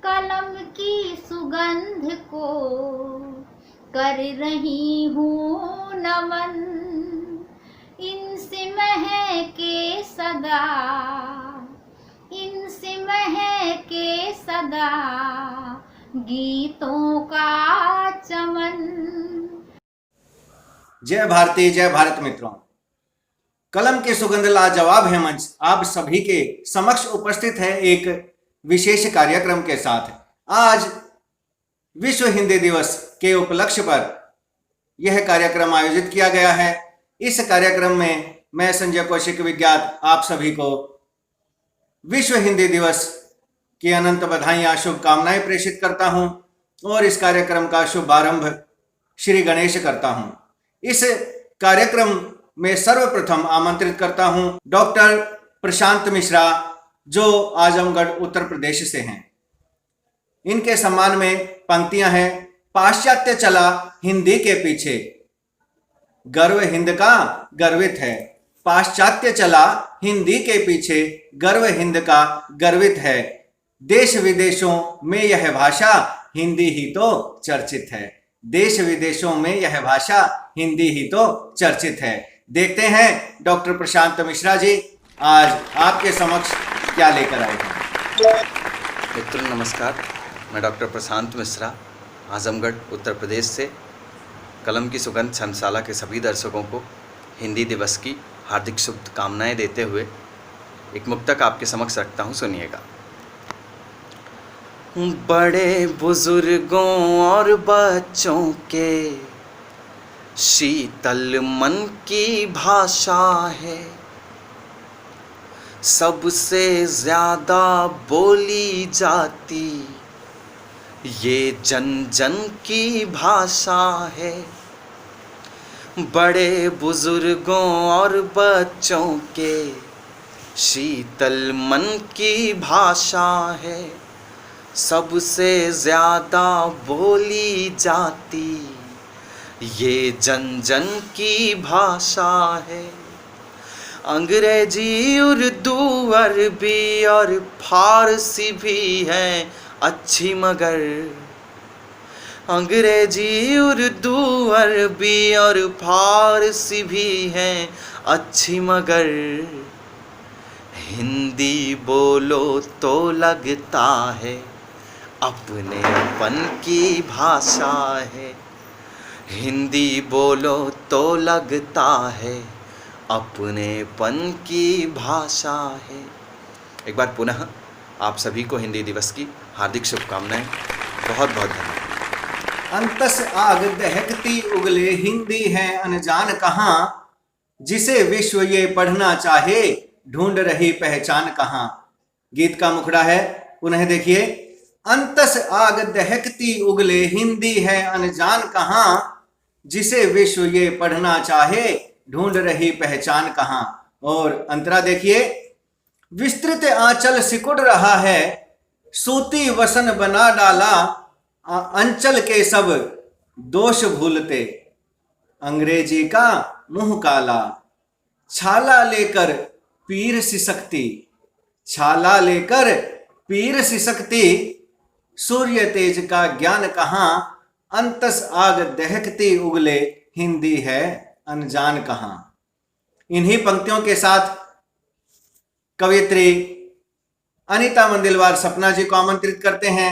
कलम की सुगंध को कर रही हूँ नमन, इनसे महके सदा, इनसे महके सदा गीतों का चमन। जय भारती, जय भारत मित्रों। कलम की सुगंध लाजवाब है मंच आप सभी के समक्ष उपस्थित है एक विशेष कार्यक्रम के साथ। आज विश्व हिंदी दिवस के उपलक्ष्य पर यह कार्यक्रम आयोजित किया गया है। इस कार्यक्रम में मैं संजय कौशिक विज्ञात आप सभी को विश्व हिंदी दिवस की अनंत बधाइयां, शुभकामनाएं प्रेषित करता हूं और इस कार्यक्रम का शुभारंभ श्री गणेश करता हूं। इस कार्यक्रम में सर्वप्रथम आमंत्रित करता हूं डॉक्टर प्रशांत मिश्रा, जो आजमगढ़ उत्तर प्रदेश से हैं। इनके सम्मान में पंक्तियां हैं। पाश्चात्य चला हिंदी के पीछे, गर्व हिंद का गर्वित है। पाश्चात्य चला हिंदी के पीछे, गर्व हिंद का गर्वित है। देश विदेशों में यह भाषा हिंदी ही तो चर्चित है। देश विदेशों में यह भाषा हिंदी ही तो चर्चित है। देखते हैं डॉक्टर प्रशांत मिश्रा जी आज आपके समक्ष क्या लेकर आए हैं। मित्रों नमस्कार, मैं डॉक्टर प्रशांत मिश्रा आजमगढ़ उत्तर प्रदेश से कलम की सुगंध संशाला के सभी दर्शकों को हिंदी दिवस की हार्दिक शुभकामनाएं देते हुए एक मुक्तक आपके समक्ष रखता हूं, सुनिएगा। बड़े बुजुर्गों और बच्चों के शीतल मन की भाषा है, सबसे ज्यादा बोली जाती ये जन जन की भाषा है। बड़े बुजुर्गों और बच्चों के शीतल मन की भाषा है, सबसे ज़्यादा बोली जाती ये जन जन की भाषा है। अंग्रेजी, उर्दू, अरबी और फारसी भी है अच्छी, मगर अंग्रेजी, उर्दू, अरबी और फारसी भी है अच्छी, मगर हिंदी बोलो तो लगता है अपनेपन की भाषा है। हिंदी बोलो तो लगता है अपनेपन की भाषा है। एक बार पुनः आप सभी को हिंदी दिवस की हार्दिक शुभकामनाएं। बहुत बहुत धन्यवाद। अंतस आग दहकती उगले हिंदी है अनजान कहाँ, जिसे विश्व ये पढ़ना चाहे ढूंढ रही पहचान कहाँ। गीत का मुखड़ा है, पुनः देखिए। अंतस आग दहकती उगले हिंदी है अनजान कहाँ, जिसे विश्व ये पढ़ना चाहे ढूंढ रही पहचान कहाँ। और अंतरा देखिए। विस्तृत आंचल सिकुड़ रहा है, सूती वसन बना डाला अंचल के सब दोष भूलते। अंग्रेजी का मुंह काला, छाला लेकर पीर सिसकती, छाला लेकर पीर सिसकती। सूर्य तेज का ज्ञान कहाँ, अंतस आग दहकती उगले हिंदी है अनजान कहाँ। इन्हीं पंक्तियों के साथ कवियत्री अनीता मंदिलवार सपना जी को आमंत्रित करते हैं,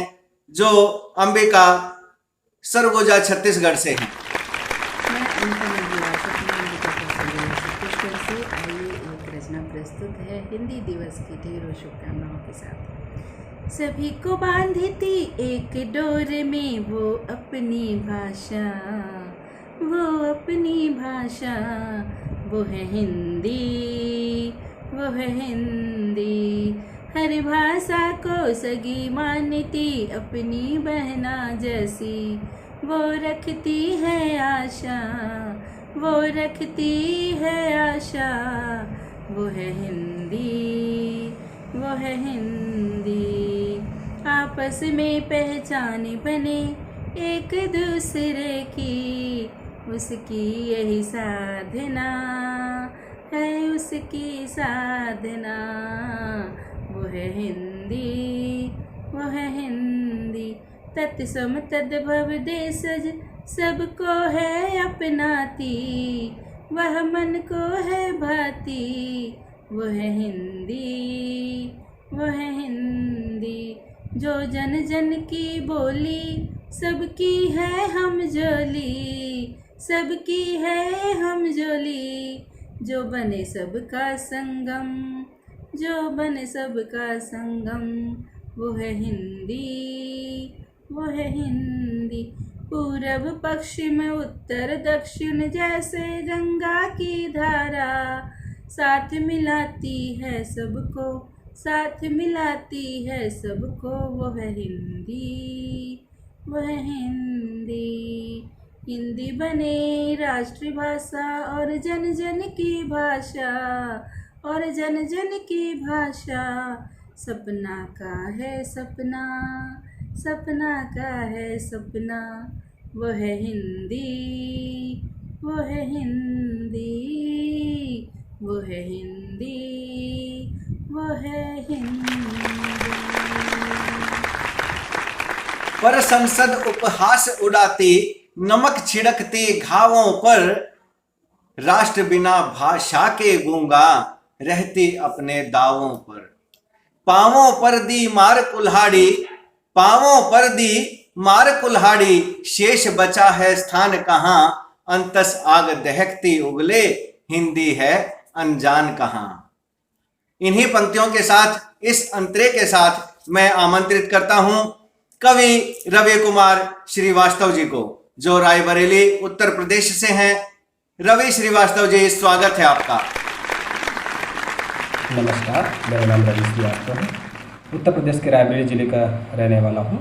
जो अंबिका सरगोजा छत्तीसगढ़ से हैं। मैं अनीता मंदिलवार सपना अंबिका छत्तीसगढ़ से आइए एक रचना प्रस्तुत है हिंदी दिवस की ढेरों शुभकामनाओं के साथ। सभी को बांधती एक डोर में वो अपनी भाषा, वो अपनी भाषा, वो है हिंदी, वो है हिंदी। हर भाषा को सगी मानती अपनी बहना जैसी, वो रखती है आशा, वो रखती है आशा। वो है हिंदी, वो है हिंदी। आपस में पहचान बने एक दूसरे की, उसकी यही साधना है, उसकी साधना। वो है हिंदी, वो है हिंदी। तत्सम तद्भव देशज सबको है अपनाती, वह मन को है भाती, वो है हिंदी, वो है हिंदी। जो जन जन की बोली सबकी है हम जोली, सबकी है हम जोली। जो बने सबका संगम, जो बने सबका संगम, वो है हिंदी, वो है हिंदी। पूरब पश्चिम उत्तर दक्षिण जैसे गंगा की धारा, साथ मिलाती है सबको, साथ मिलाती है सबको, वो है हिंदी, वो है हिंदी। हिंदी बने राष्ट्रीय भाषा और जन जन की भाषा, और जन जन की भाषा। सपना का है सपना, सपना का है सपना, वो है हिंदी, वो है हिंदी, वो है हिंदी, वो है हिंदी। पर संसद उपहास उड़ाती, नमक छिड़कती घावों पर, राष्ट्र बिना भाषा के गूंगा रहती अपने दावों पर। पांवों पर दी मार कुल्हाड़ी, पांवों पर दी मार कुल्हाड़ी, शेष बचा है स्थान कहाँ, अंतस आग दहकती उगले, हिंदी है अनजान कहाँ। इन्हीं पंक्तियों के साथ, इस अंतरे के साथ मैं आमंत्रित करता हूं कवि रवि कुमार श्रीवास्तव जी को, जो रायबरेली उत्तर प्रदेश से हैं। रवि श्रीवास्तव जी, स्वागत है आपका। नमस्कार, मेरा नाम रवि श्रीवास्तव है, उत्तर प्रदेश के रायबरेली जिले का रहने वाला हूँ।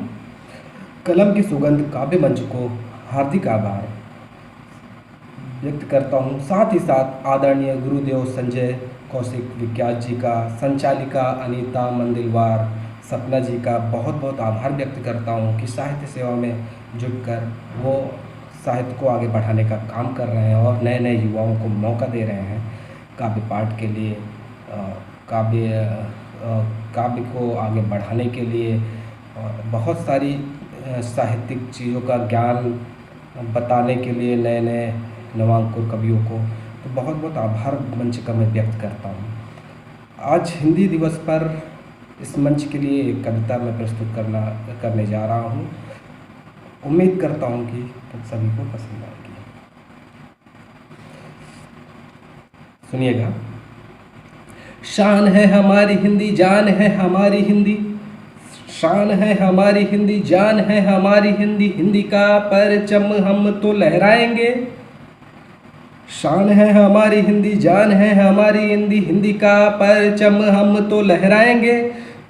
कलम की सुगंध काव्य मंच को हार्दिक आभार व्यक्त करता हूँ। साथ ही साथ आदरणीय गुरुदेव संजय कौशिक विख्यात जी का, संचालिका अनीता मंदिलवार सपना जी का बहुत बहुत आभार व्यक्त करता हूँ कि साहित्य सेवा में जुटकर वो साहित्य को आगे बढ़ाने का काम कर रहे हैं और नए नए युवाओं को मौका दे रहे हैं काव्य पाठ के लिए, काव्य को आगे बढ़ाने के लिए, और बहुत सारी साहित्यिक चीज़ों का ज्ञान बताने के लिए नए नए नवांकुर कवियों को। तो बहुत बहुत आभार मंच का मैं व्यक्त करता हूँ। आज हिंदी दिवस पर इस मंच के लिए एक कविता मैं प्रस्तुत करने जा रहा हूँ। उम्मीद करता हूँ कि सभी को पसंद आएगी। सुनिएगा। शान है हमारी हिंदी, जान है हमारी हिंदी, शान है हमारी हिंदी, जान है हमारी हिंदी, हिंदी का परचम हम तो लहराएंगे। शान है हमारी हिंदी, जान है हमारी हिंदी, हिंदी का परचम हम तो लहराएंगे।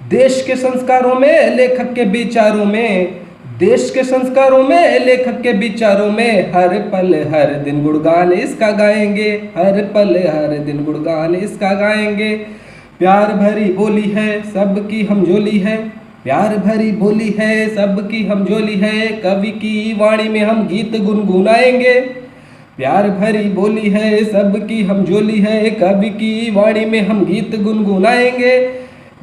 देश के संस्कारों में, लेखक के विचारों में, देश के संस्कारों में, लेखक के विचारों में, हर पल हर दिन गुणगान इसका गाएंगे, हर पल हर दिन गुणगान इसका गाएंगे। प्यार भरी बोली है सबकी हमजोली है, प्यार भरी बोली है सबकी हमजोली है, कवि की वाणी में हम गीत गुनगुनाएंगे। प्यार भरी बोली है सबकी हमजोली है, कवि की वाणी में हम गीत गुनगुनाएंगे।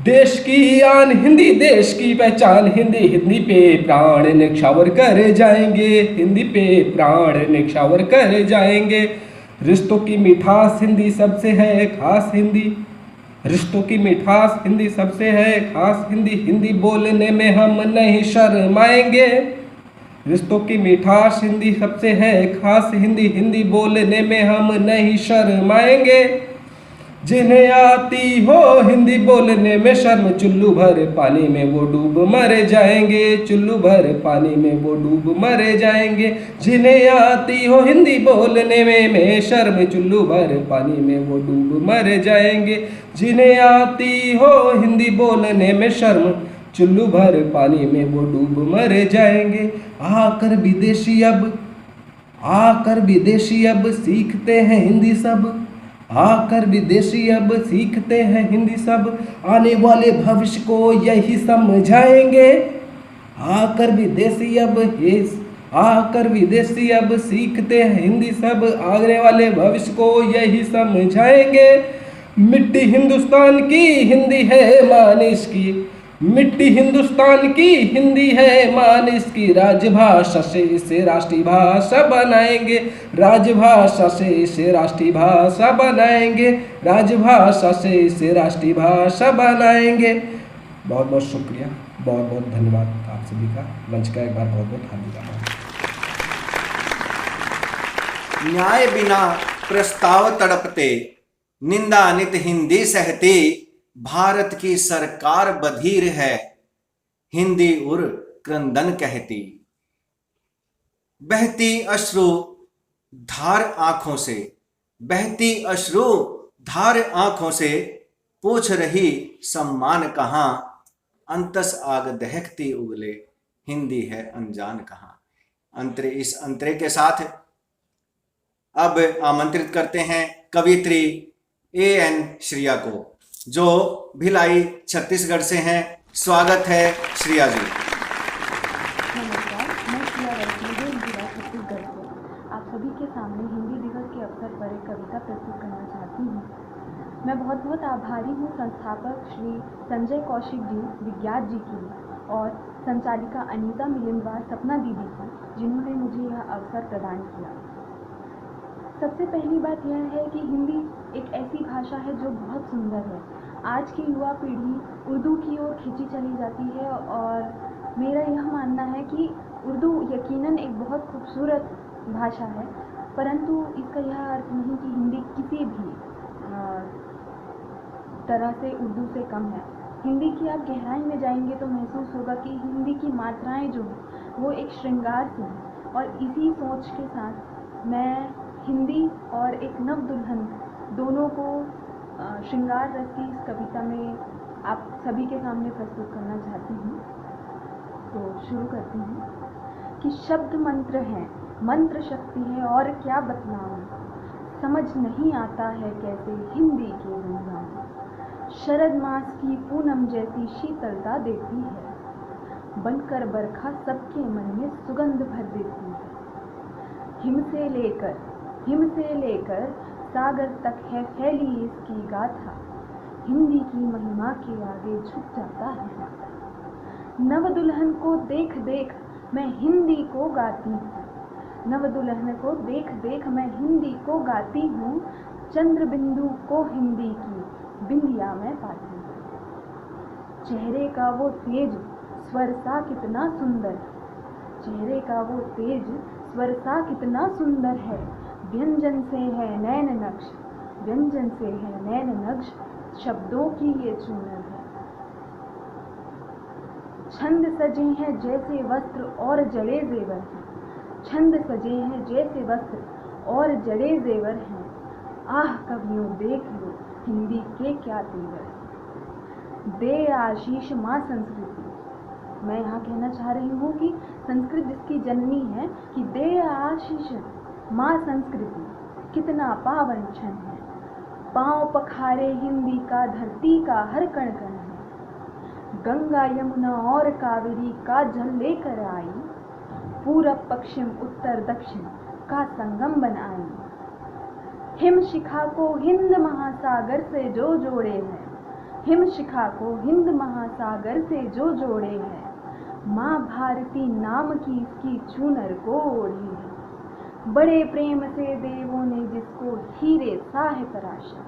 देश की आन हिंदी, देश की पहचान हिंदी, हिंदी पे प्राण निछावर कर जाएंगे, हिंदी पे प्राण निछावर कर जाएंगे। रिश्तों की मिठास हिंदी सबसे है खास हिंदी, रिश्तों की मिठास हिंदी सबसे है खास हिंदी, हिंदी बोलने में हम नहीं शर्माएंगे। रिश्तों की मिठास हिंदी सबसे है खास हिंदी, हिंदी बोलने में हम नहीं शर्माएंगे। जिन्हें आती हो हिंदी बोलने में शर्म, चुल्लू भर पानी में वो डूब मर जाएंगे, चुल्लू भर पानी में वो डूब मर जाएंगे। जिन्हें आती हो हिंदी बोलने में शर्म, चुल्लू भर पानी में वो डूब मर जाएंगे। जिन्हें आती हो हिंदी बोलने में शर्म, चुल्लू भर पानी में वो डूब मर जाएंगे। आकर विदेशी अब सीखते हैं हिंदी सब, आकर विदेशी अब सीखते हैं हिंदी सब, आने वाले भविष्य को यही समझाएंगे। आकर विदेशी अब सीखते हैं हिंदी सब, आने वाले भविष्य को यही समझाएंगे। मिट्टी हिंदुस्तान की हिंदी है मान इसकी, मिट्टी हिंदुस्तान की हिंदी है मान इसकी राजभाषा से इसे राष्ट्रीय भाषा बनाएंगे, राजभाषा से इसे राष्ट्रीय भाषा बनाएंगे, राजभाषा से इसे राष्ट्रीय भाषा बनाएंगे। बहुत बहुत शुक्रिया, बहुत बहुत धन्यवाद आप सभी का। मंच का एक बार बहुत बहुत हार्दिक आभार। न्याय बिना प्रस्ताव तड़पते, निंदा नित हिंदी सहती, भारत की सरकार बधिर है, हिंदी उर क्रंदन कहती। बहती अश्रु धार आंखों से, बहती अश्रु धार आंखों से, पूछ रही सम्मान कहाँ, अंतस आग दहकती उगले, हिंदी है अनजान कहाँ। अंतरे, इस अंतरे के साथ अब आमंत्रित करते हैं कवित्री A.N. श्रिया को, जो भिलाई छत्तीसगढ़ से हैं। स्वागत है श्रिया जी। नमस्कार, मैं श्रिया वैष्णोदेव जिला छत्तीसगढ़ से आप सभी के सामने हिंदी दिवस के अवसर पर एक कविता प्रस्तुत करना चाहती हूँ। मैं बहुत बहुत आभारी हूँ संस्थापक श्री संजय कौशिक जी विज्ञात जी की और संचालिका अनीता मिलिंदवार सपना दीदी की, जिन्होंने मुझे यह अवसर प्रदान किया। सबसे पहली बात यह है कि हिंदी एक ऐसी भाषा है जो बहुत सुंदर है। आज की युवा पीढ़ी उर्दू की ओर खींची चली जाती है और मेरा यह मानना है कि उर्दू यकीनन एक बहुत खूबसूरत भाषा है, परंतु इसका यह अर्थ नहीं कि हिंदी किसी भी तरह से उर्दू से कम है। हिंदी की आप गहराई में जाएंगे तो महसूस होगा कि हिंदी की मात्राएं जो हैं वो एक श्रृंगार से हैं, और इसी सोच के साथ मैं हिंदी और एक नव दुल्हन दोनों को श्रृंगार रस की इस कविता में आप सभी के सामने प्रस्तुत करना चाहती हूँ। तो शुरू करती हूँ कि शब्द मंत्र हैं, मंत्र शक्ति है और क्या बतलाऊं, समझ नहीं आता है कैसे हिंदी के गुणगान। शरद मास की पूनम जैसी शीतलता देती है, बनकर बरखा सबके मन में सुगंध भर देती है। हिम से लेकर सागर तक है फैली इसकी गाथा, हिंदी की महिमा के आगे झुक जाता है माथा। नव दुल्हन को देख देख मैं हिंदी को गाती हूँ, नव दुल्हन को देख देख मैं हिंदी को गाती हूँ, चंद्र बिंदु को हिंदी की बिंदिया में पाती हूँ। चेहरे का वो तेज स्वर सा कितना सुंदर है, चेहरे का वो तेज स्वर सा कितना सुंदर है, व्यंजन से है नैन नक्श, व्यंजन से है नैन नक्श, शब्दों की ये चूनर है। छंद सजे हैं जैसे वस्त्र और जड़े जेवर हैं, छंद सजे हैं जैसे वस्त्र और जड़े जेवर हैं, आह कवियों देख लो हिंदी के क्या तेवर हैं। दे आशीष माँ संस्कृति, मैं यहाँ कहना चाह रही हूँ कि संस्कृत जिसकी जननी है, कि दे आशीष माँ संस्कृति कितना पावन क्षण है, पाँव पखारे हिंदी का धरती का हर कण कण है। गंगा यमुना और कावेरी का जल लेकर आई, पूरब पश्चिम उत्तर दक्षिण का संगम बनाई। हिम शिखा को हिंद महासागर से जो जोड़े हैं, हिम शिखा को हिंद महासागर से जो जोड़े हैं, माँ भारती नाम की इसकी चूनर को ओढ़ी है। बड़े प्रेम से देवों ने जिसको हीरे सा है तराशा,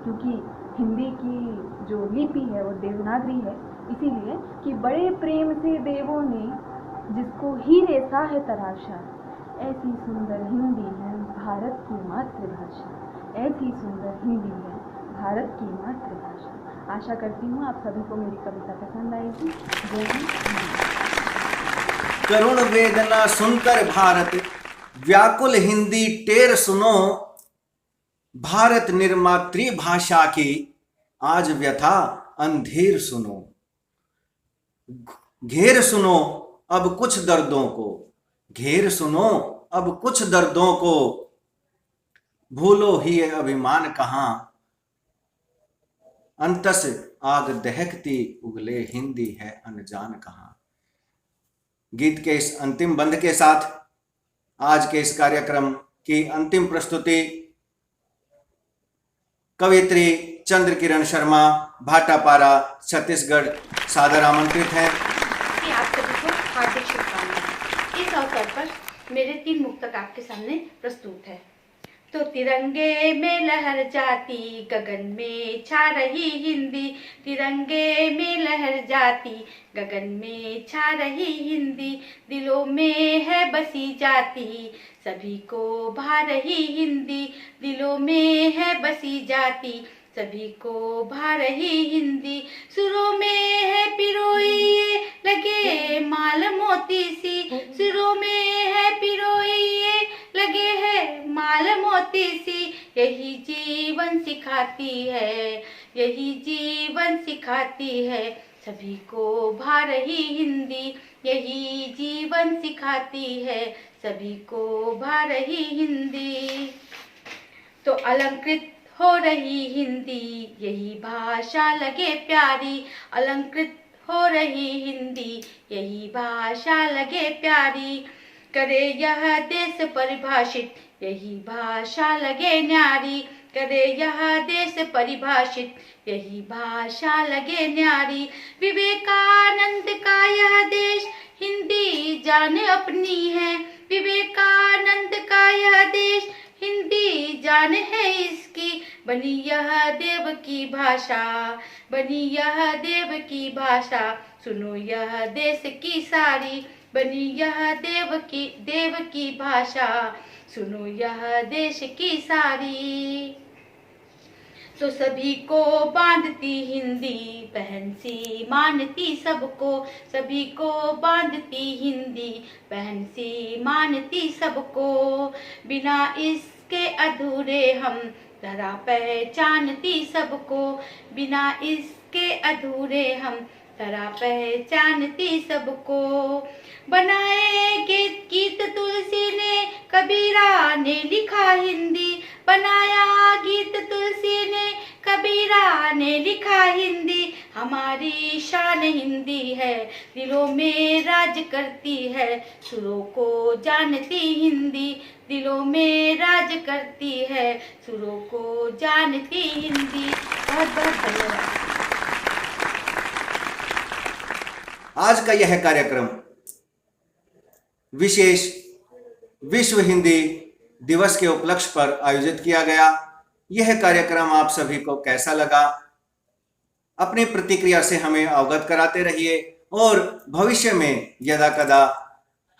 क्योंकि हिंदी की जो लिपि है वो देवनागरी है, इसीलिए कि बड़े प्रेम से देवों ने जिसको हीरे सा है तराशा, ऐसी सुंदर हिंदी है भारत की मातृभाषा, ऐसी सुंदर हिंदी है भारत की मातृभाषा। आशा करती हूँ आप सभी को मेरी कविता पसंद आएगी। जय हिंद। करुण वेदना सुनकर भारत व्याकुल हिंदी टेर सुनो, भारत निर्मातृ भाषा की आज व्यथा अंधेर सुनो। घेर सुनो अब कुछ दर्दों को, घेर सुनो अब कुछ दर्दों को, भूलो ही ये अभिमान कहाँ, अंतस आग दहकती उगले हिंदी है अनजान कहाँ। गीत के इस अंतिम बंध के साथ आज के इस कार्यक्रम की अंतिम प्रस्तुति कवित्री चंद्र किरण शर्मा, भाटापारा, छत्तीसगढ़ सादर आमंत्रित हैं। कि आप सभी को हार्दिक शुभकामनाएं। इस अवसर पर मेरे 3 मुक्तक आपके सामने प्रस्तुत है। तो तिरंगे में लहर जाती, गगन में छा रही हिंदी, तिरंगे में लहर जाती, गगन में छा रही हिंदी, दिलों में है बसी जाती, सभी को भा रही हिंदी, दिलों में है बसी जाती, सभी को भा रही हिंदी, सुरों में है पिरोई ये लगे माल मोती सी, सुरों में है पिरोई ये लगे है माल मोती सी, यही जीवन सिखाती है, यही जीवन सिखाती है, सभी को भा रही हिंदी, यही जीवन सिखाती है, सभी को भा रही हिंदी। तो अलंकृत हो रही हिंदी, यही भाषा लगे प्यारी, अलंकृत हो रही हिंदी, यही भाषा लगे प्यारी, करे यह देश परिभाषित, यही भाषा लगे न्यारी, करे यह देश परिभाषित, यही भाषा लगे न्यारी, विवेकानंद का यह देश हिंदी जान अपनी है, विवेकानंद का यह देश हिंदी जान है इसकी, बनी यह देव की भाषा, बनी यह देव की भाषा, सुनो यह देश की सारी, बनी यह देव की भाषा, सुनो यह देश की सारी। तो सभी को बांधती हिंदी, बहन सी मानती सबको, सभी को बांधती हिंदी, बहन सी मानती सबको, बिना इसके अधूरे हम धरा पहचानती सबको, बिना इसके अधूरे हम धरा पहचानती सबको, बनाए गीत तुलसी ने, कबीरा ने लिखा हिंदी, बनाया गीत तुलसी ने, कबीरा ने लिखा हिंदी, हमारी शान हिंदी है, दिलों में राज करती है, सुरों को जानती हिंदी, दिलों में राज करती है, सुरों को जानती हिंदी। बहुत बहुत धन्यवाद। आज का यह कार्यक्रम विशेष विश्व हिंदी दिवस के उपलक्ष्य पर आयोजित किया गया। यह कार्यक्रम आप सभी को कैसा लगा? अपनी प्रतिक्रिया से हमें अवगत कराते रहिए और भविष्य में यदा कदा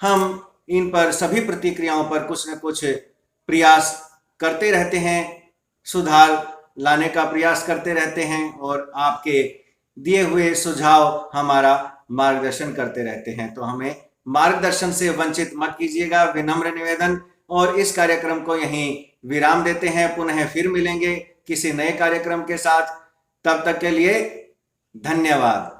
हम इन पर सभी प्रतिक्रियाओं पर कुछ न कुछ प्रयास करते रहते हैं, सुधार लाने का प्रयास करते रहते हैं और आपके दिए हुए सुझाव हमारा मार्गदर्शन करते रहते हैं। तो हमें मार्गदर्शन से वंचित मत कीजिएगा, विनम्र निवेदन। और इस कार्यक्रम को यहीं विराम देते हैं, पुनः फिर मिलेंगे किसी नए कार्यक्रम के साथ। तब तक के लिए धन्यवाद।